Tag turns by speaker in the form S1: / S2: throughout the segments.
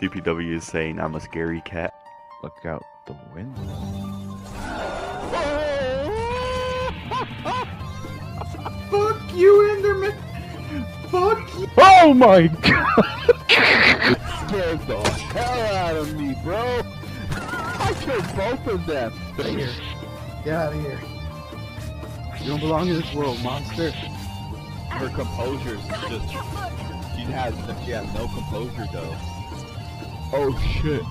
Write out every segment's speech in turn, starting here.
S1: DPW is saying I'm a scary cat. Look out the window.
S2: Fuck you, Enderman! Fuck you!
S1: Oh my god!
S3: Scared the hell out of me, bro! I killed both of them!
S2: Get out of here. Get out of here. You don't belong in this world, monster.
S3: Her composure is just... She has no composure, though. Oh, shit.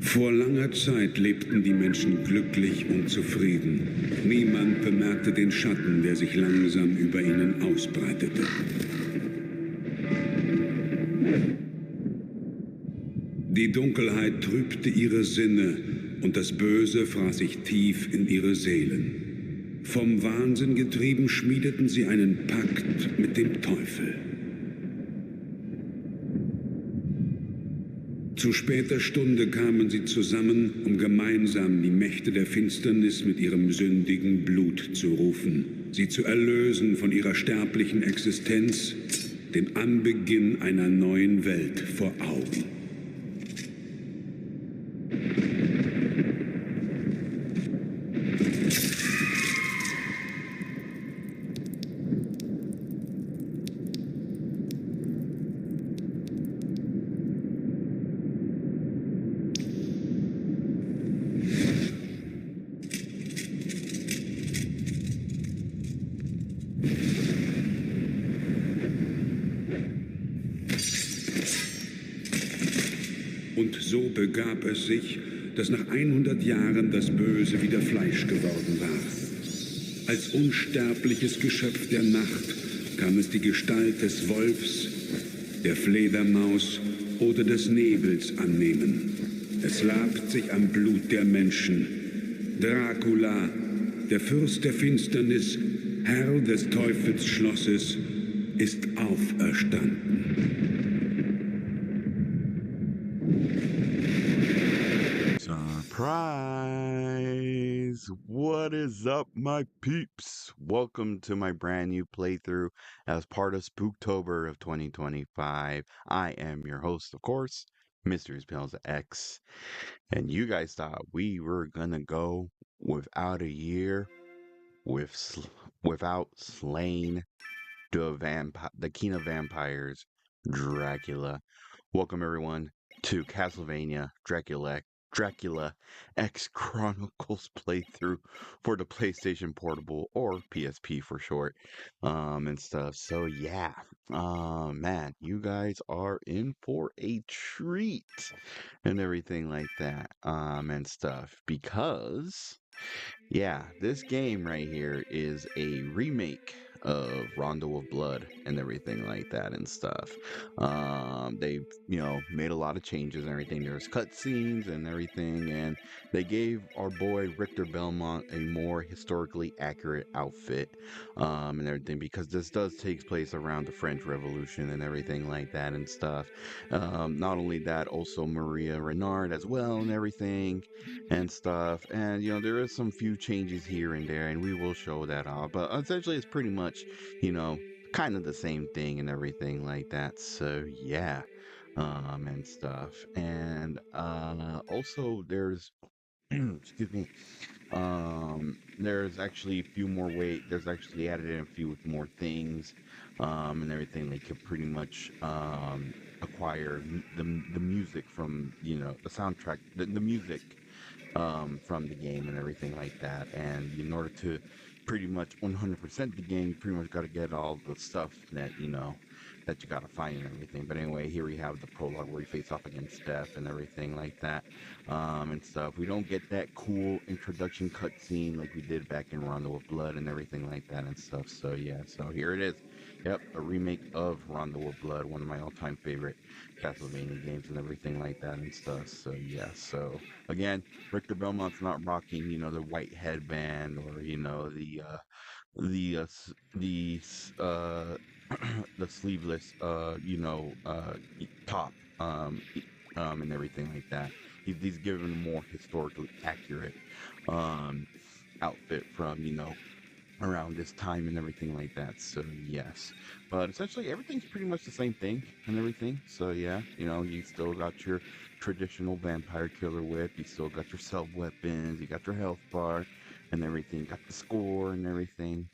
S4: Vor langer Zeit lebten die Menschen glücklich und zufrieden. Niemand bemerkte den Schatten, der sich langsam über ihnen ausbreitete. Die Dunkelheit trübte ihre Sinne und das Böse fraß sich tief in ihre Seelen. Vom Wahnsinn getrieben schmiedeten sie einen Pakt mit dem Teufel. Zu später Stunde kamen sie zusammen, um gemeinsam die Mächte der Finsternis mit ihrem sündigen Blut zu rufen, sie zu erlösen von ihrer sterblichen Existenz, den Anbeginn einer neuen Welt vor Augen. Und so begab es sich, dass nach 100 Jahren das Böse wieder Fleisch geworden war. Als unsterbliches Geschöpf der Nacht kam es die Gestalt des Wolfs, der Fledermaus oder des Nebels annehmen. Es labt sich am Blut der Menschen. Dracula, der Fürst der Finsternis, Herr des Teufelsschlosses, ist auferstanden.
S1: Surprise! What is up, my peeps? Welcome to my brand new playthrough as part of Spooktober of 2025. I am your host, of course, mrespnozax. And you guys thought we were gonna go without a year without slaying the king of vampires, Dracula. Welcome everyone to Castlevania Dracula X Chronicles playthrough for the PlayStation Portable, or PSP for short, and stuff. So yeah, man, you guys are in for a treat and everything like that, and stuff, because yeah, this game right here is a remake of Rondo of Blood and everything like that and stuff. They've, made a lot of changes and everything. There's cutscenes and everything, and they gave our boy Richter Belmont a more historically accurate outfit, and everything, because this does take place around the French Revolution and everything like that and stuff. Not only that, also Maria Renard as well and everything and stuff. And there is some few changes here and there, and we will show that off, but essentially it's pretty much kind of the same thing and everything like that. So yeah, and stuff. And also there's excuse me, there's actually a few more there's actually added in a few more things and everything. They could pretty much acquire the music from the soundtrack, the music from the game and everything like that. And in order to pretty much 100% the game, you pretty much got to get all the stuff that that you got to find and everything. But anyway, here we have the prologue where you face off against death and everything like that, and stuff. We don't get that cool introduction cutscene like we did back in Rondo of Blood and everything like that and stuff. So yeah, so here it is. Yep, a remake of Rondo of Blood, one of my all-time favorite Castlevania games and everything like that and stuff. So yeah, so again, Richter Belmont's not rocking, the white headband or the the sleeveless, top, and everything like that. He's given a more historically accurate um, outfit from, around this time and everything like that. So yes, but essentially everything's pretty much the same thing and everything. So yeah, you still got your traditional vampire killer whip, you still got your sub weapons, you got your health bar and everything, got the score and everything.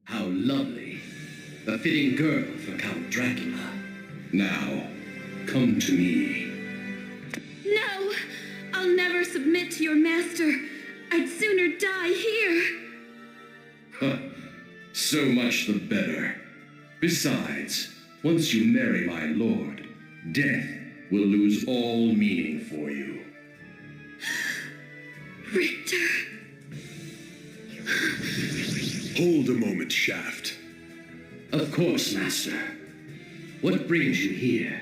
S5: How lovely. A fitting girl for Count Dracula. Now, come to me.
S6: No! I'll never submit to your master. I'd sooner die here.
S5: Huh. So much the better. Besides, once you marry my lord, death will lose all meaning for you.
S6: Richter.
S4: Hold a moment, Shaft.
S5: Of course, Master. What brings you here?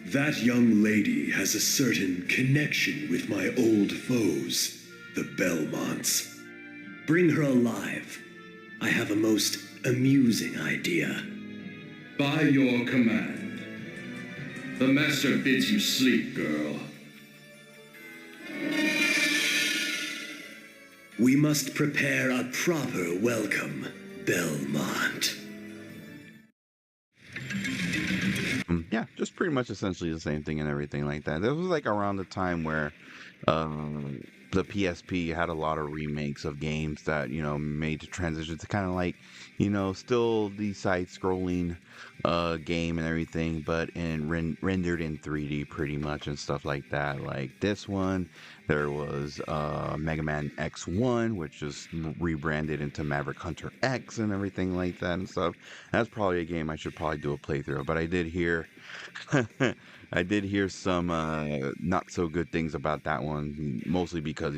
S4: That young lady has a certain connection with my old foes, the Belmonts. Bring her alive. I have a most amusing idea.
S5: By your command. The Master bids you sleep, girl.
S4: We must prepare a proper welcome, Belmont.
S1: Yeah, just pretty much essentially the same thing and everything like that. This was like around the time where the PSP had a lot of remakes of games that, made the transition to kind of like, still the side-scrolling game and everything, but rendered in 3D pretty much and stuff like that. Like this one, there was Mega Man X1, which is rebranded into Maverick Hunter X and everything like that and stuff. That's probably a game I should probably do a playthrough, but I did hear I did hear some not so good things about that one, mostly because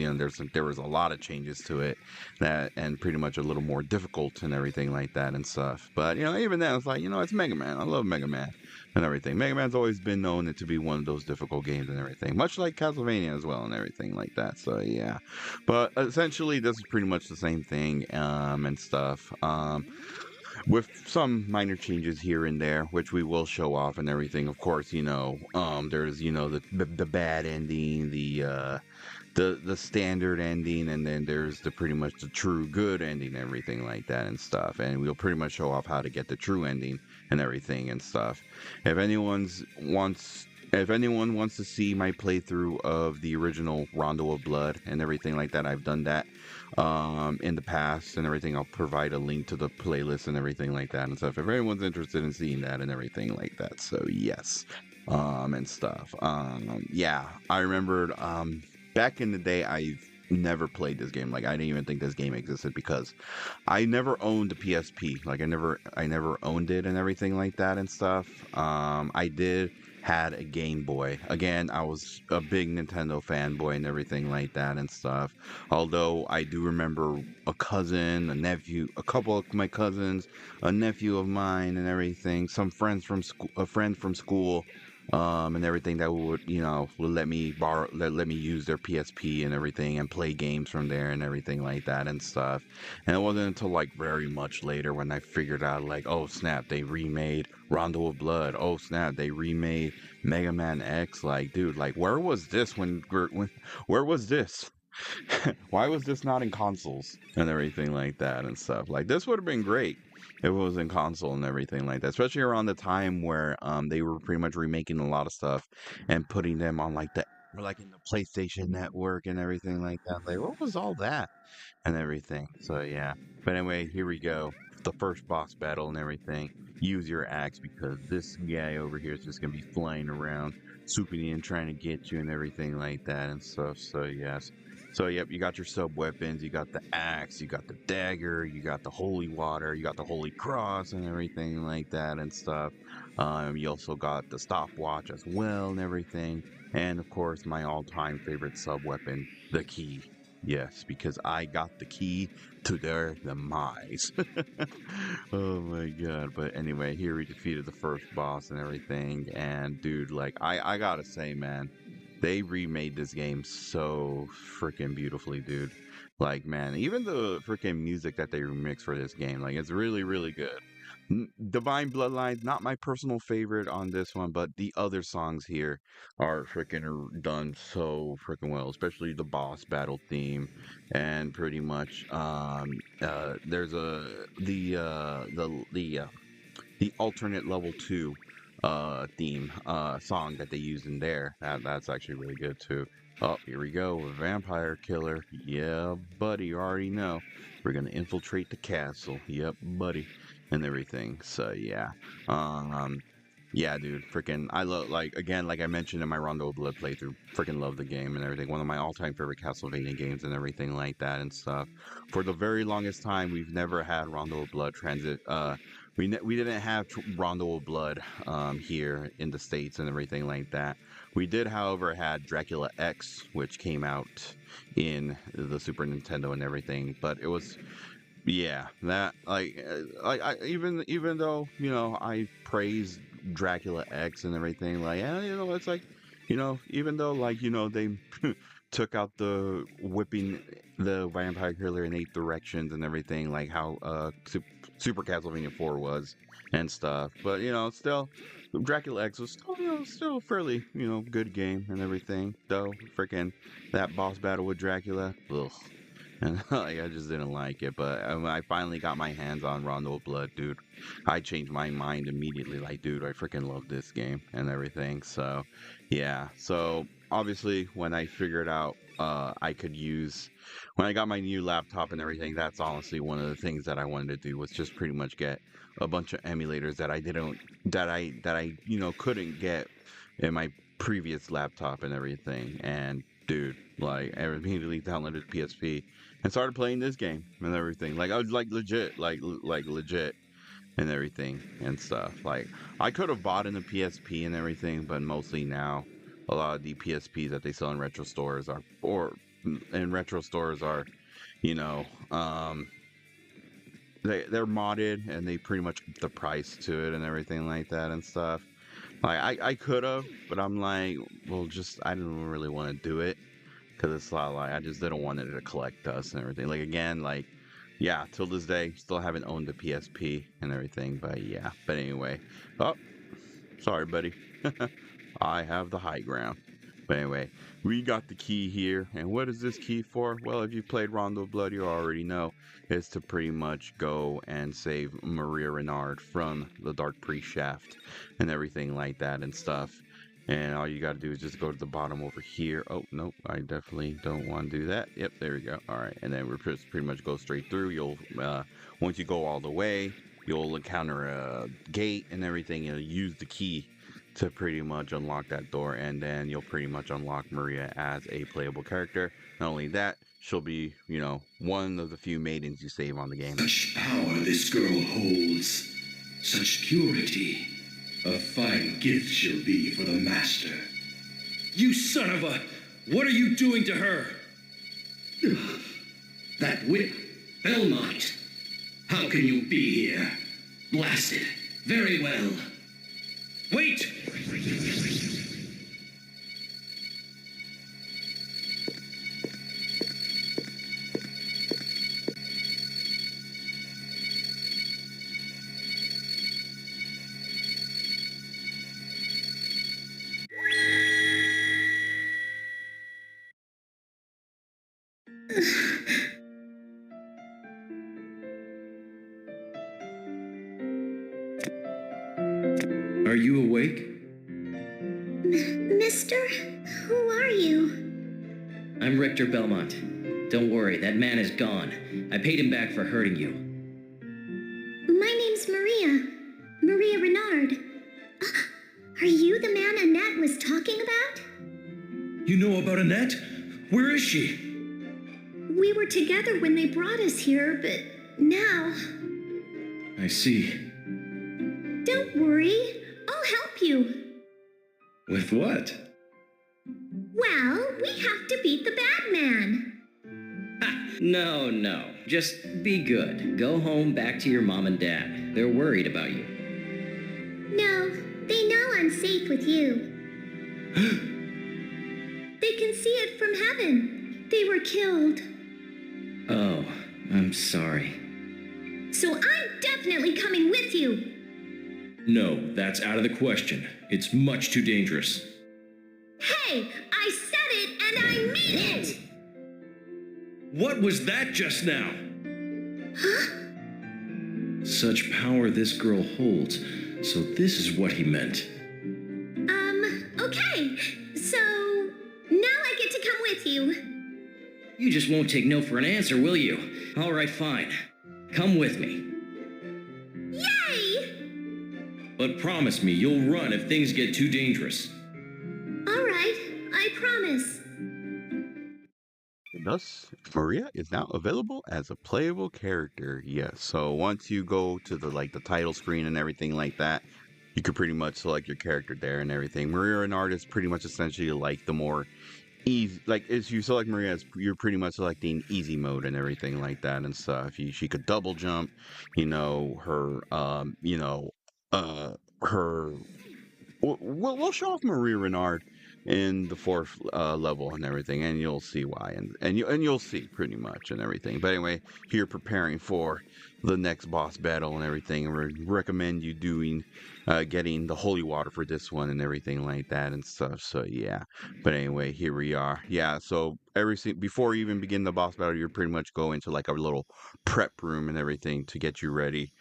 S1: there was a lot of changes to it and pretty much a little more difficult and everything like that and stuff. But even then, it's like it's Mega Man. I love Mega Man and everything. Mega Man's always been known to be one of those difficult games and everything, much like Castlevania as well and everything like that. So yeah, but essentially this is pretty much the same thing and stuff. With some minor changes here and there, which we will show off and everything. Of course, there's the bad ending, the standard ending, and then there's the pretty much the true good ending and everything like that and stuff. And we'll pretty much show off how to get the true ending and everything and stuff. If anyone wants to see my playthrough of the original Rondo of Blood and everything like that, I've done that in the past and everything. I'll provide a link to the playlist and everything like that and stuff if anyone's interested in seeing that and everything like that. So yes, and stuff. Yeah, I remembered back in the day, I've never played this game. Like I didn't even think this game existed because I never owned the PSP. Like I never owned it and everything like that and stuff. I had a Game Boy. Again, I was a big Nintendo fanboy and everything like that and stuff. Although I do remember a cousin, a nephew, a couple of my cousins, a nephew of mine and everything, some friends from school, a friend from school, and everything that would let me let me use their PSP and everything and play games from there and everything like that and stuff. And it wasn't until like very much later when I figured out like, oh snap, they remade Rondo of Blood. Oh snap, they remade Mega Man X. Like, dude, like where was this where was this? Why was this not in consoles and everything like that and stuff? Like this would have been great if it was in console and everything like that, especially around the time where they were pretty much remaking a lot of stuff and putting them on like in the PlayStation Network and everything like that. Like what was all that and everything? So yeah. But anyway, here we go. The first boss battle and everything. Use your axe because this guy over here is just gonna be flying around, swooping in, trying to get you and everything like that and stuff. So yes. So yep, you got your sub weapons, you got the axe, you got the dagger, you got the holy water, you got the holy cross and everything like that and stuff. You also got the stopwatch as well and everything. And of course, my all-time favorite sub weapon, the key. Yes, because I got the key to their demise. Oh my god. But anyway, here we defeated the first boss and everything. And dude, like, I gotta say, man, they remade this game so freaking beautifully, dude. Like, man, even the freaking music that they remixed for this game, like, it's really, really good. Divine Bloodlines, not my personal favorite on this one, but the other songs here are freaking done so freaking well, especially the boss battle theme, and pretty much there's the alternate level 2 theme song that they use in there. That's actually really good too. Oh, here we go, vampire killer. Yeah, buddy, you already know. We're gonna infiltrate the castle. Yep, buddy, and everything. So yeah, yeah, dude, freaking, I love, like, again, like I mentioned in my Rondo of Blood playthrough, freaking love the game and everything. One of my all-time favorite Castlevania games and everything like that and stuff. For the very longest time, we've never had Rondo of Blood transit. We didn't have Rondo of Blood here in the States and everything like that. We did, however, had Dracula X, which came out in the Super Nintendo and everything, but it was, yeah, that, like, even though, you know, I praise Dracula X and everything, like, yeah, you know, it's like, you know, even though, like, you know, they took out the whipping the vampire killer in 8 directions and everything, like how Super Castlevania 4 was and stuff, but, you know, still, Dracula X was still, you know, still a fairly, you know, good game and everything, though. Freaking that boss battle with Dracula, ugh. And like, I just didn't like it, but when I finally got my hands on Rondo of Blood, dude, I changed my mind immediately. Like, dude, I freaking love this game and everything. So, yeah. So, obviously, when I figured out I could use, when I got my new laptop and everything, that's honestly one of the things that I wanted to do, was just pretty much get a bunch of emulators that I you know, couldn't get in my previous laptop and everything. And dude, like, I immediately downloaded PSP and started playing this game and everything. Like, I was like legit, like legit and everything and stuff. Like, I could have bought in the PSP and everything, but mostly now a lot of the PSPs that they sell in retro stores are, you know, they're modded and they pretty much up the price to it and everything like that and stuff. Like, I could have, but I'm like, well, just, I didn't really want to do it. Because it's not like, I just didn't want it to collect dust and everything. Like, again, like, yeah, till this day, still haven't owned the PSP and everything. But yeah, but anyway. Oh, sorry, buddy. I have the high ground. But anyway, we got the key here. And what is this key for? Well, if you've played Rondo of Blood, you already know. It's to pretty much go and save Maria Renard from the Dark Priest shaft and everything like that and stuff. And all you got to do is just go to the bottom over here. Oh, nope, I definitely don't want to do that. Yep, there we go. All right, and then we're just pretty much go straight through. You'll, once you go all the way, you'll encounter a gate and everything. You'll use the key to pretty much unlock that door, and then you'll pretty much unlock Maria as a playable character. Not only that, she'll be, you know, one of the few maidens you save on the game.
S5: Such power this girl holds, such purity. A fine gift she'll be for the Master. You son of a... What are you doing to her? That whip, Belmont. How can you be here? Blasted. Very well. Wait! Are you awake?
S6: Mister, who are you?
S7: I'm Richter Belmont. Don't worry, that man is gone. I paid him back for hurting you.
S6: My name's Maria. Maria Renard. Are you the man Annette was talking about?
S5: You know about Annette? Where is she?
S6: We were together when they brought us here, but now...
S5: I see.
S6: Don't worry. I'll help you.
S5: With what?
S6: Well, we have to beat the bad man.
S7: No. Just be good. Go home back to your mom and dad. They're worried about you.
S6: No, they know I'm safe with you. They can see it from heaven. They were killed.
S7: Oh, I'm sorry.
S6: So I'm definitely coming with you.
S5: No, that's out of the question. It's much too dangerous.
S6: Hey, I said it and I mean it!
S5: What was that just now?
S6: Huh?
S5: Such power this girl holds. So this is what he meant.
S6: Okay. So, now I get to come with you.
S7: You just won't take no for an answer, will you? All right, fine. Come with me.
S6: Yay!
S5: But promise me you'll run if things get too dangerous.
S6: All right, I promise.
S1: Thus, Maria is now available as a playable character. Yes, so once you go to the title screen and everything like that, you can pretty much select your character there and everything. Maria Renard is pretty much essentially like the more easy, like as you select Maria, you're pretty much selecting easy mode and everything like that and stuff. She could double jump, her we'll show off Maria Renard in the fourth level and everything, and you'll see why, and you'll see pretty much and everything. But anyway, here preparing for the next boss battle and everything, and we recommend you getting the holy water for this one and everything like that and stuff. So yeah, but anyway, here we are. Yeah, so before you even begin the boss battle, you're pretty much go into like a little prep room and everything to get you ready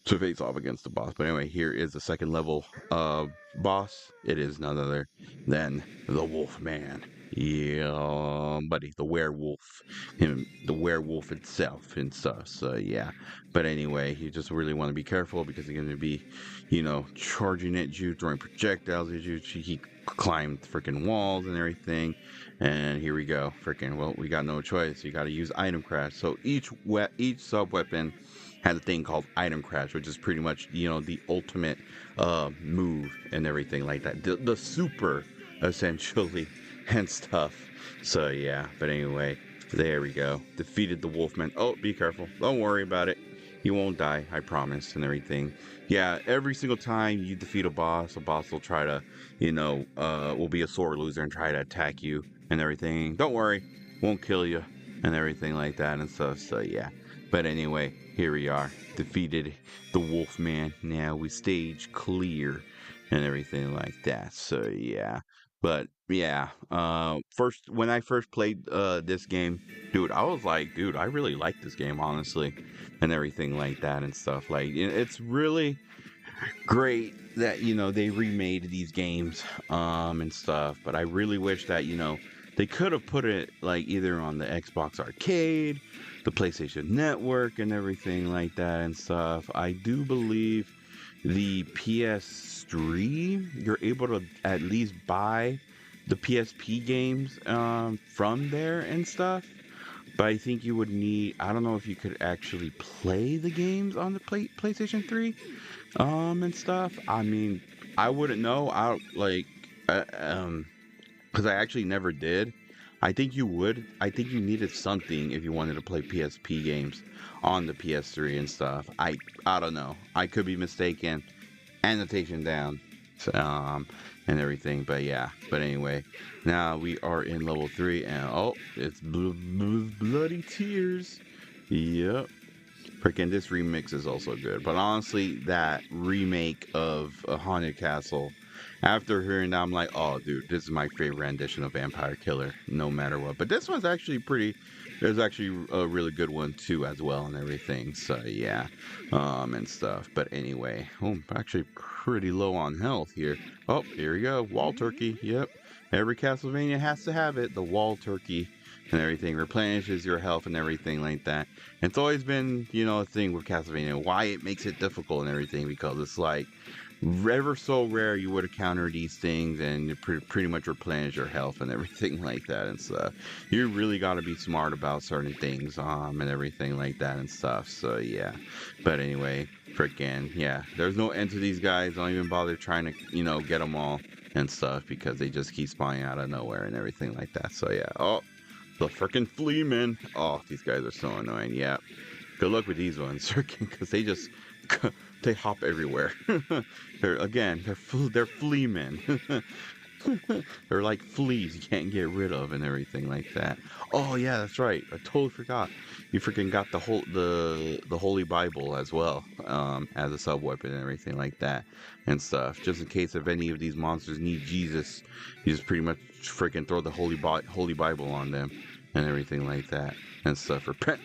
S1: to face off against the boss. But anyway, here is the second level boss. It is none other than the Wolfman. Yeah, buddy, the werewolf, the werewolf itself and stuff. So yeah, but anyway, you just really want to be careful because you're going to be, charging at you, throwing projectiles at you. He climbed freaking walls and everything. And here we go, well, we got no choice. You got to use item crash. So each sub weapon has a thing called item crash, which is pretty much the ultimate move and everything like that, the super essentially and stuff. So yeah, but anyway, there we go, defeated the Wolfman. Oh, be careful, don't worry about it, you won't die, I promise, and everything. Yeah, every single time you defeat a boss will try to will be a sore loser and try to attack you and everything. Don't worry, won't kill you and everything like that and stuff. So yeah, but anyway, here we are, defeated the Wolfman. Now we stage clear and everything like that. So yeah, but yeah, when I first played this game, dude, I was like, dude, I really like this game, honestly, and everything like that and stuff. Like, it's really great that they remade these games and stuff, but I really wish that they could have put it like either on the Xbox Arcade, the PlayStation Network, and everything like that and stuff. I do believe the PS3, you're able to at least buy the PSP games from there and stuff. But I think you would need, I don't know if you could actually play the games on the PlayStation 3 and stuff. I mean, I wouldn't know. Because I actually never did. I think you would. I think you needed something if you wanted to play PSP games on the PS3 and stuff. I don't know. I could be mistaken. Annotation down. And everything, but yeah. But anyway, now we are in level 3, and it's bloody tears. Yep. Freaking this remix is also good. But honestly, that remake of A Haunted Castle, after hearing that, I'm like, oh, dude, this is my favorite rendition of Vampire Killer, no matter what. But this one's actually there's actually a really good one too, as well, and everything. So yeah, and stuff. But anyway, I'm actually pretty low on health here. Oh, here we go, wall turkey. Yep, every Castlevania has to have it. The wall turkey and everything replenishes your health and everything like that. And it's always been, a thing with Castlevania, why it makes it difficult and everything, because it's like ever so rare you would encounter these things and pretty much replenish your health and everything like that and stuff. You really got to be smart about certain things and everything like that and stuff. So yeah, but anyway, freaking yeah, there's no end to these guys. Don't even bother trying to get them all and stuff, because they just keep spawning out of nowhere and everything like that. So yeah, The frickin' Fleamen. Oh, these guys are so annoying. Yeah. Good luck with these ones, because they just they hop everywhere. They're Fleamen. They're like fleas you can't get rid of and everything like that. Oh yeah, that's right. I totally forgot. You freaking got the Holy Bible as well, as a sub weapon and everything like that and stuff. Just in case if any of these monsters need Jesus, you just pretty much freaking throw the Holy Bible on them and everything like that and stuff. Repent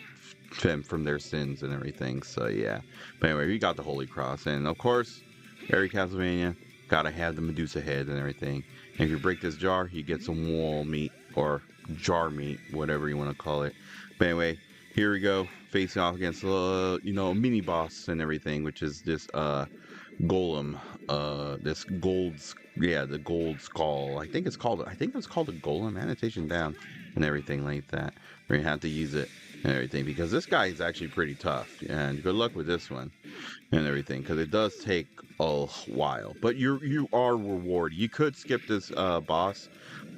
S1: them from their sins and everything. So yeah. But anyway, we got the Holy Cross, and of course, every Castlevania gotta have the Medusa head and everything. And if you break this jar, you get some wall meat or jar meat, whatever you want to call it. But anyway, here we go, facing off against mini boss and everything, which is this golem, the gold skull. I think it's called a golem. Annotation down and everything like that. We're gonna have to use it and everything because this guy is actually pretty tough. And good luck with this one and everything, because it does take a while, but you are rewarded. You could skip this boss,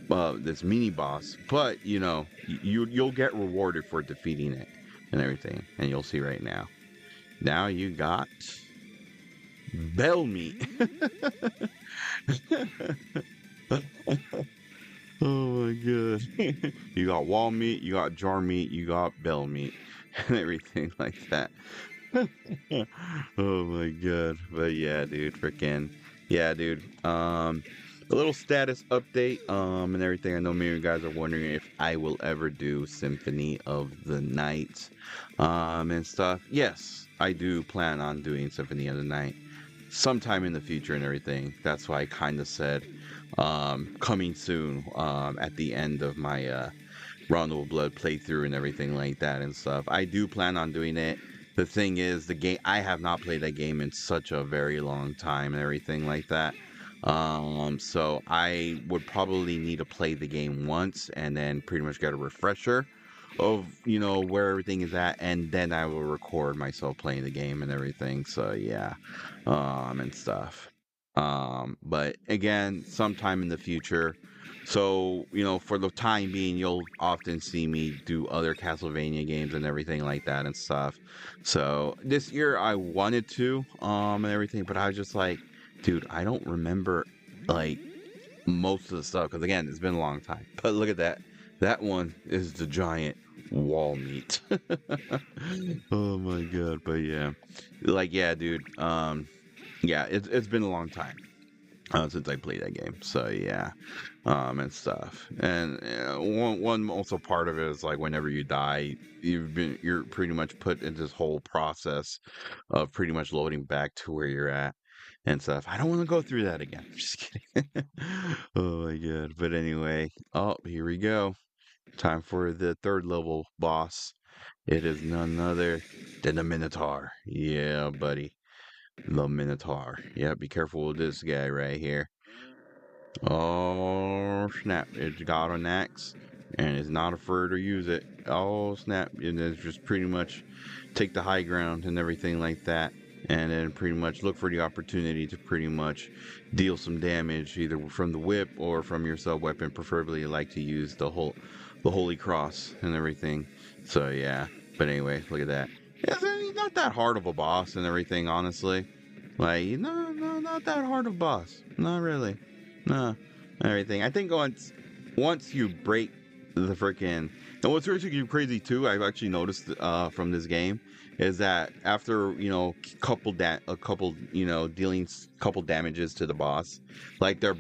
S1: this mini boss, but you'll get rewarded for defeating it and everything, and you'll see right now. Now you got bell meat. Oh my god. You got wall meat, you got jar meat, you got bell meat and everything like that. Oh my god. But yeah, dude, a little status update and everything. I know many of you guys are wondering if I will ever do Symphony of the Night and stuff. Yes, I do plan on doing Symphony of the Night sometime in the future and everything. That's why I kind of said coming soon at the end of my Rondo of Blood playthrough and everything like that and stuff. I do plan on doing it. The thing is, I have not played that game in such a very long time and everything like that. So I would probably need to play the game once and then pretty much get a refresher of, where everything is at, and then I will record myself playing the game and everything. So yeah, and stuff. But again, sometime in the future. So, for the time being, you'll often see me do other Castlevania games and everything like that and stuff. So this year I wanted to, and everything, but I was just like, dude, I don't remember, like, most of the stuff, because again, it's been a long time. But look at that. That one is the giant wall meat. Oh my god. But yeah. Dude. Yeah, it's been a long time since I played that game. So yeah, and stuff. And one also part of it is like whenever you die, you're pretty much put in this whole process of pretty much loading back to where you're at and stuff. I don't want to go through that again. I'm just kidding. Oh my god. But anyway, here we go. Time for the third level boss. It is none other than the Minotaur. Yeah, buddy. The Minotaur. Yeah, be careful with this guy right here. Oh, snap. It's got an axe, and it's not afraid to use it. Oh, snap. And it's just pretty much take the high ground and everything like that. And then pretty much look for the opportunity to pretty much deal some damage, either from the whip or from your sub weapon. Preferably, you like to use the Holy Cross and everything. So, yeah. But anyway, look at that. Yeah, he's not that hard of a boss and everything, honestly. Like, no, not that hard of a boss. Not really. No, everything. I think once you break the freaking... And what's really crazy, too, I've actually noticed from this game, is that after, dealing couple damages to the boss, like their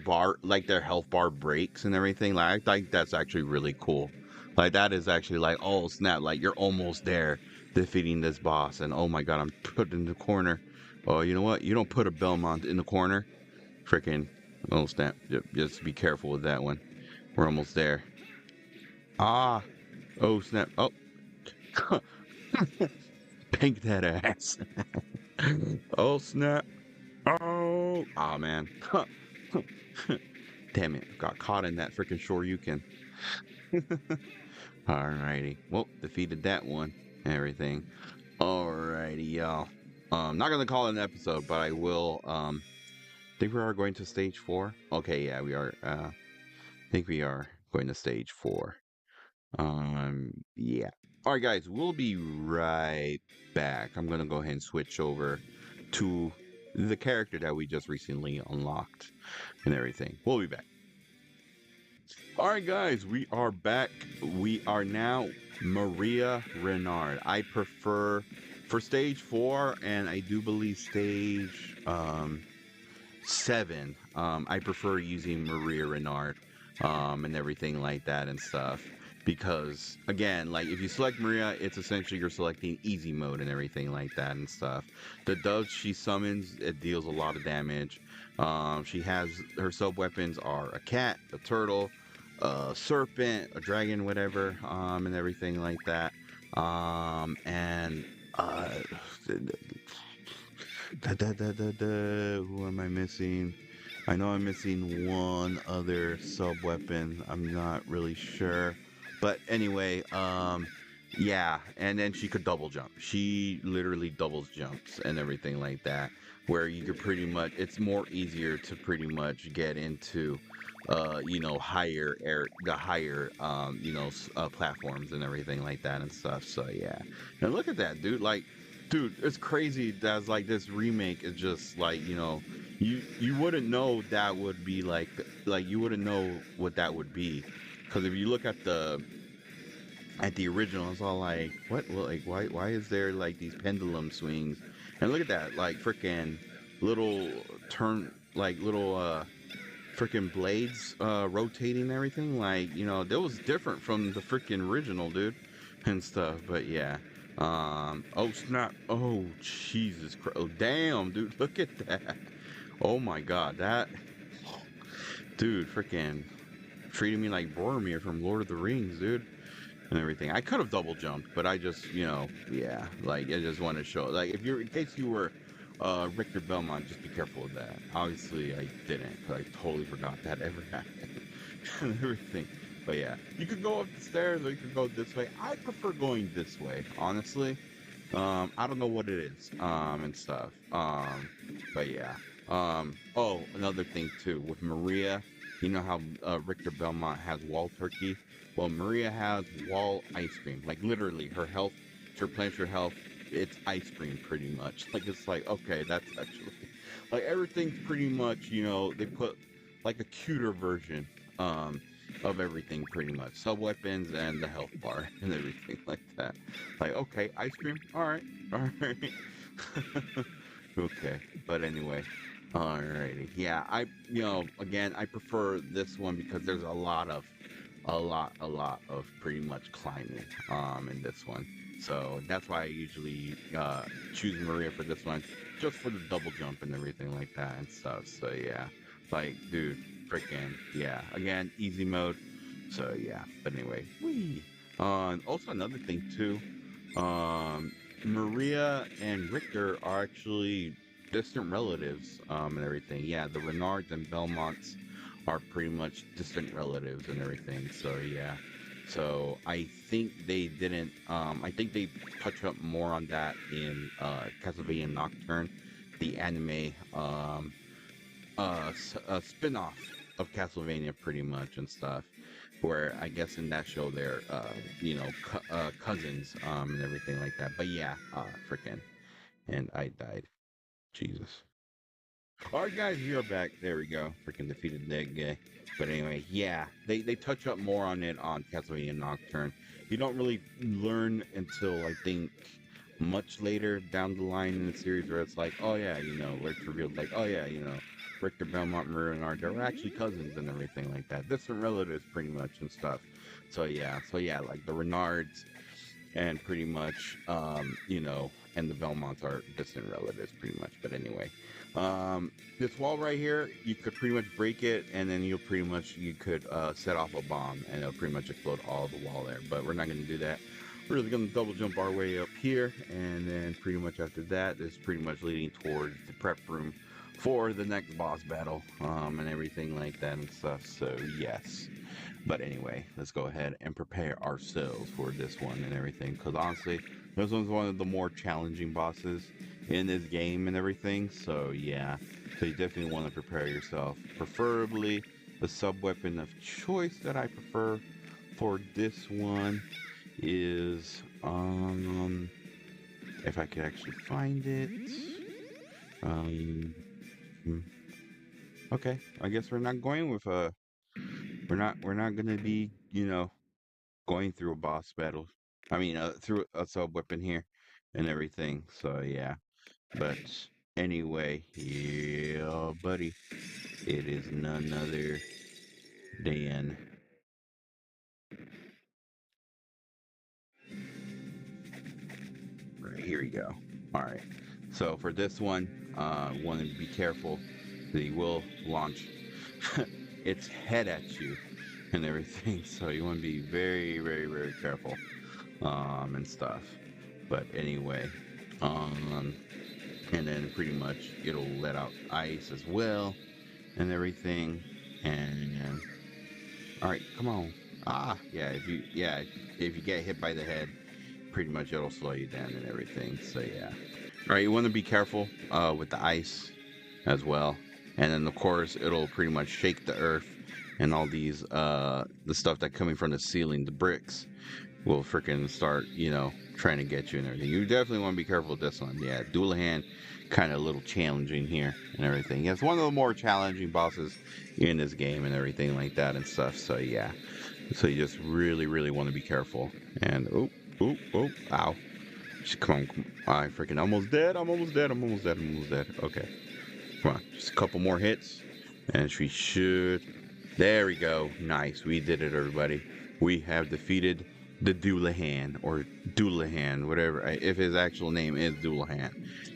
S1: health bar breaks and everything. Like, I think that's actually really cool. Like, that is actually like, oh, snap, like, you're almost there defeating this boss, and oh my god, I'm put in the corner. Oh, you know what? You don't put a Belmont in the corner. Freaking, oh snap. Just be careful with that one. We're almost there. Ah. Oh snap. Oh. Pink that ass. Oh snap. Oh. Aw, man. Damn it. Got caught in that freaking Shoryuken. Alrighty. Well, defeated that one. Everything. Alrighty, y'all. Not gonna call it an episode, but I will. Think we are going to stage 4. Okay, yeah, we are. I think we are going to stage 4. Yeah. All right, guys, we'll be right back. I'm gonna go ahead and switch over to the character that we just recently unlocked and everything. We'll be back. All right, guys, we are back. We are now Maria Renard. I prefer for stage 4, and I do believe stage 7. I prefer using Maria Renard, and everything like that and stuff. Because again, like if you select Maria, it's essentially you're selecting easy mode and everything like that and stuff. The doves she summons, it deals a lot of damage. She has her sub weapons are a cat, a turtle, a serpent, a dragon, whatever, and everything like that. And who am I missing? I know I'm missing one other sub weapon. I'm not really sure. But anyway, yeah, and then she could double jump. She literally doubles jumps and everything like that, where you could pretty much, it's more easier to pretty much get into, you know, higher platforms and everything like that and stuff. So yeah, and look at that, dude. Like, dude, it's crazy. That's like this remake is just like, you know, you wouldn't know that would be like you wouldn't know what that would be. Because if you look at the original, it's all like, what? Well, like, why is there like these pendulum swings? And look at that, like freaking little freaking blades rotating and everything. Like, you know, that was different from the freaking original, dude, and stuff. But yeah, oh snap! Oh Jesus Christ! Oh damn, dude, look at that! Oh my God, that dude, freaking treating me like Boromir from Lord of the Rings, dude, and everything. I could have double jumped, but I just, you know, yeah, like I just want to show, like, if you're, in case you were Richter Belmont, just be careful with that. Obviously, I didn't, because I totally forgot that ever happened and everything. But yeah, you could go up the stairs or you could go this way. I prefer going this way, honestly. I don't know what it is, and stuff. But yeah. Oh, another thing too with Maria. You know how Richter Belmont has wall turkey? Well, Maria has wall ice cream. Like literally, her health, to replenish her health, it's ice cream pretty much. Like it's like, okay, that's actually like everything's pretty much, you know, they put like a cuter version of everything pretty much. Sub weapons and the health bar and everything like that. Like, okay, ice cream, alright. Okay, but anyway. Alrighty, yeah, you know, again, I prefer this one because there's a lot of pretty much climbing, in this one. So that's why I usually, choose Maria for this one, just for the double jump and everything like that and stuff. So yeah, like, dude, freaking, yeah, again, easy mode. So yeah, but anyway, whee. Also another thing too, Maria and Richter are actually distant relatives, and everything. Yeah, the Renards and Belmonts are pretty much distant relatives and everything. So yeah, so I think they didn't. I think they touch up more on that in Castlevania Nocturne, the anime, spin-off of Castlevania, pretty much and stuff. Where I guess in that show they're, you know, cousins, and everything like that. But yeah, freaking, and I died. Jesus. Alright guys, we are back. There we go. Freaking defeated that guy. But anyway, yeah, they touch up more on it on Castlevania Nocturne. You don't really learn until, I think, much later down the line in the series where it's like, oh yeah, you know, where it's revealed like, oh yeah, you know, Richter, Belmont, and Renard, they're actually cousins and everything like that. Distant relatives pretty much and stuff. So yeah, like the Renards and pretty much, you know, and the Belmonts are distant relatives pretty much. But anyway, this wall right here, you could pretty much break it and then you could set off a bomb and it'll pretty much explode all the wall there. But we're not going to do that. We're just going to double jump our way up here, and then pretty much after that, this is pretty much leading towards the prep room for the next boss battle, and everything like that and stuff. So yes, but anyway, let's go ahead and prepare ourselves for this one and everything, because honestly, this one's one of the more challenging bosses in this game and everything. So yeah, so you definitely want to prepare yourself, preferably the sub weapon of choice that I prefer for this one is if I could actually find it. Okay, I guess we're not going with we're not gonna be, you know, going through a boss battle. I mean, through a sub weapon here and everything. So yeah, but anyway, yeah, buddy, it is none other than right here we go. All right, so for this one, want to be careful. They will launch its head at you and everything, so you want to be very, very, very careful, and stuff. But anyway, and then pretty much it'll let out ice as well and everything. And all right, come on. Yeah, if you get hit by the head, pretty much it'll slow you down and everything. So yeah. All right, you want to be careful with the ice as well. And then of course it'll pretty much shake the earth and all these the stuff that coming from the ceiling, the bricks will freaking start, you know, trying to get you and everything. You definitely want to be careful with this one. Yeah, dual hand kind of a little challenging here and everything. Yeah, it's one of the more challenging bosses in this game and everything like that and stuff. So yeah, so you just really, really want to be careful. And ow. Just come on. I freaking almost dead. I'm almost dead. Okay. Come on. Just a couple more hits. And she should. There we go. Nice. We did it, everybody. We have defeated the Doulahan. Or Doulahan. Whatever. If his actual name is Doulahan.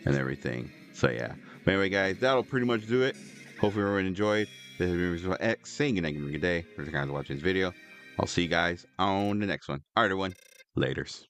S1: And everything. So, yeah. But anyway, guys. That'll pretty much do it. Hopefully everyone enjoyed. This has been X saying good night, good day. For the guys watching this video. I'll see you guys on the next one. Alright, everyone. Laters.